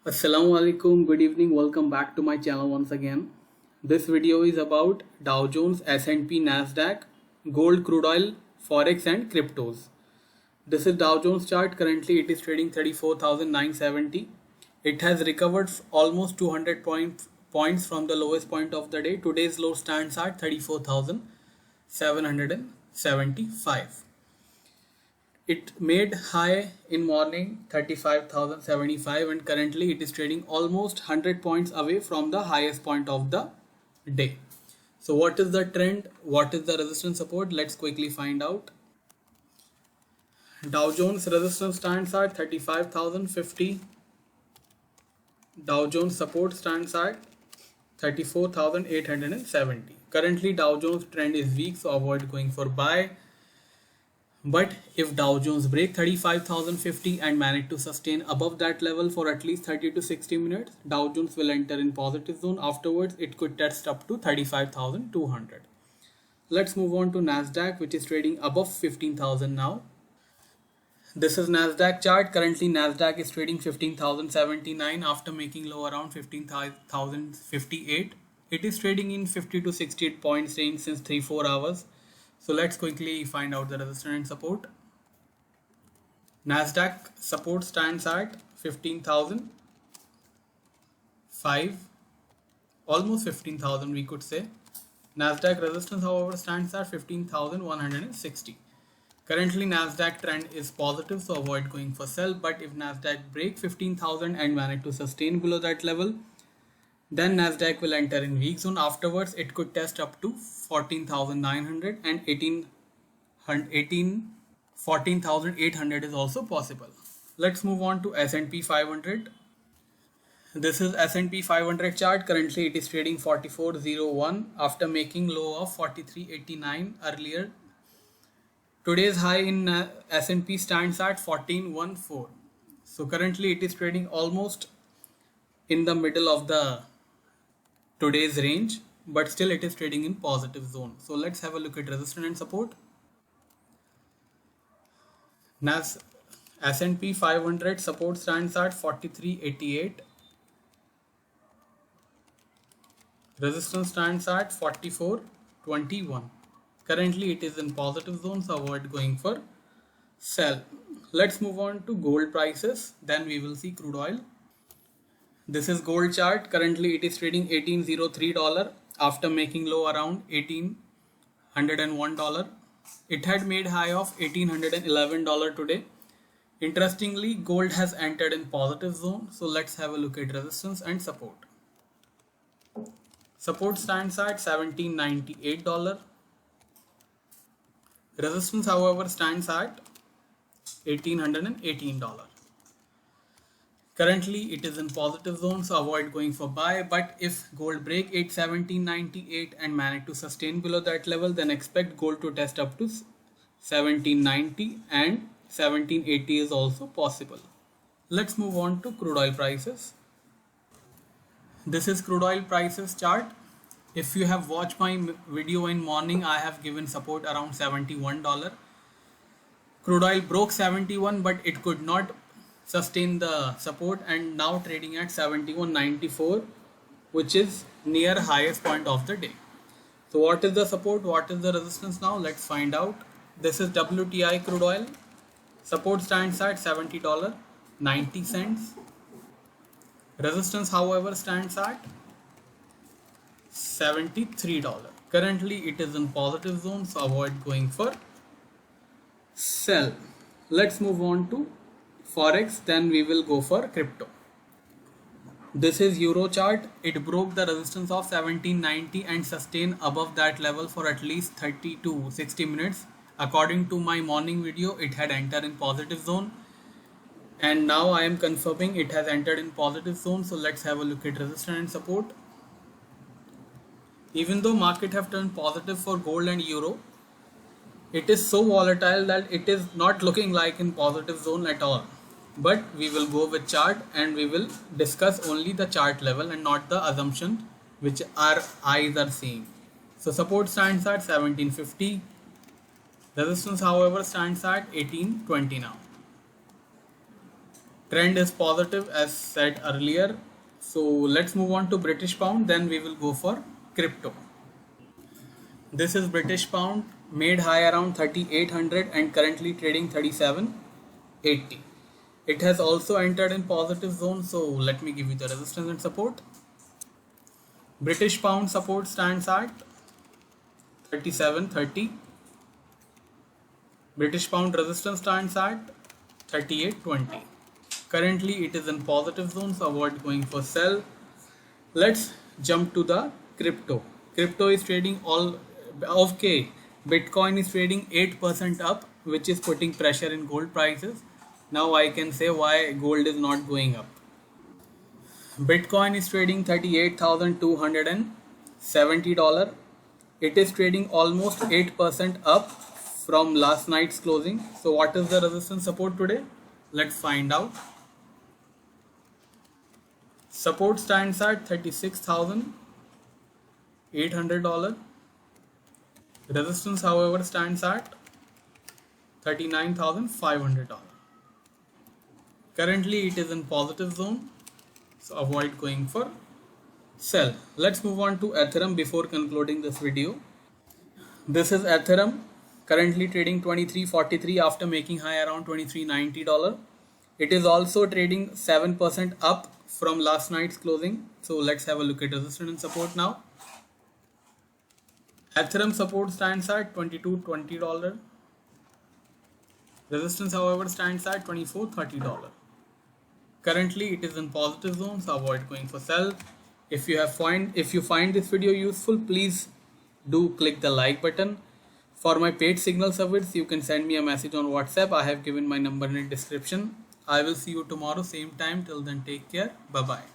Assalamu alaikum, good evening, welcome back to my channel once again. This video is about Dow Jones, S&P, Nasdaq, gold, crude oil, forex and cryptos. This is Dow Jones chart. Currently it is trading 34,970. It has recovered almost 200 points from the lowest point of the day. Today's low stands at 34,775. It made high in morning 35,075 and currently it is trading almost 100 points away from the highest point of the day. So what is the trend? What is the resistance support? Let's quickly find out. Dow Jones resistance stands at 35,050. Dow Jones support stands at 34,870. Currently Dow Jones trend is weak, so avoid going for buy. But if Dow Jones break 35,050 and manage to sustain above that level for at least 30 to 60 minutes, Dow Jones will enter in positive zone. Afterwards, it could test up to 35,200. Let's move on to Nasdaq, which is trading above 15,000 now. This is Nasdaq chart. Currently, Nasdaq is trading 15,079 after making low around 15,058. It is trading in 50 to 68 points range since 3-4 hours. So let's quickly find out the resistance and support. Nasdaq support stands at 15,005, almost 15,000 we could say. Nasdaq resistance however stands at 15,160. Currently Nasdaq trend is positive, so avoid going for sell. But if Nasdaq break 15,000 and manage to sustain below that level, then Nasdaq will enter in weak zone. Afterwards, it could test up to 14,900 and 14,800 is also possible. Let's move on to S&P 500. This is S&P 500 chart. Currently, it is trading 4401 after making low of 4389 earlier. Today's high in S&P stands at 1414. So currently, it is trading almost in the middle of the today's range, but still it is trading in positive zone. So let's have a look at resistance and support. S&P 500 support stands at 4388. Resistance stands at 4421. Currently it is in positive zone, so avoid going for sell. Let's move on to gold prices, then we will see crude oil. This is gold chart. Currently it is trading $1803 after making low around $1,801. It had made high of $1,811 today. Interestingly, gold has entered in positive zone. So let's have a look at resistance and support. Support stands at $1,798. Resistance however stands at $1,818. Currently it is in positive zone, so avoid going for buy. But if gold break 1798 and manage to sustain below that level, then expect gold to test up to 1790 and 1780 is also possible. Let's move on to crude oil prices. This is crude oil prices chart. If you have watched my video in morning, I have given support around $71. Crude oil broke 71, but it could not sustain the support and now trading at 71.94, which is near highest point of the day. So what is the support, what is the resistance now? Let's find out. This is WTI crude oil. Support stands at $70.90. Resistance however stands at $73. Currently it is in positive zone, so avoid going for sell. Let's move on to forex, then we will go for crypto. This is euro chart. It broke the resistance of 1790 and sustained above that level for at least 30 to 60 minutes. According to my morning video, it had entered in positive zone, and now I am confirming it has entered in positive zone. So let's have a look at resistance and support. Even though market have turned positive for gold and euro, it is so volatile that it is not looking like in positive zone at all. But we will go with chart and we will discuss only the chart level and not the assumption which our eyes are seeing. So support stands at 1750. Resistance however stands at 1820 now. Trend is positive as said earlier. So let's move on to British pound, then we will go for crypto. This is British pound, made high around 3800 and currently trading 3780. It has also entered in positive zone, so let me give you the resistance and support. British pound support stands at 3730. British pound resistance stands at 3820. Currently it is in positive zone, so avoid going for sell. Let's jump to the crypto. Crypto is trading all okay. Bitcoin is trading 8% up, which is putting pressure in gold prices. Now I can say why gold is not going up. Bitcoin is trading $38,270. It is trading almost 8% up from last night's closing. So what is the resistance support today? Let's find out. Support stands at $36,800. Resistance, however, stands at $39,500. Currently it is in positive zone, so avoid going for sell. Let's move on to Ethereum before concluding this video. This is Ethereum, currently trading 2343 after making high around $2390. It is also trading 7% up from last night's closing. So let's have a look at resistance and support now. Ethereum support stands at $2220. Resistance, however, stands at $2430. Currently it is in positive zone, so avoid going for sell. If you find this video useful, please do click the like button. For my paid signal service, you can send me a message on WhatsApp. I have given my number in the description. I will see you tomorrow same time. Till then, take care. Bye bye.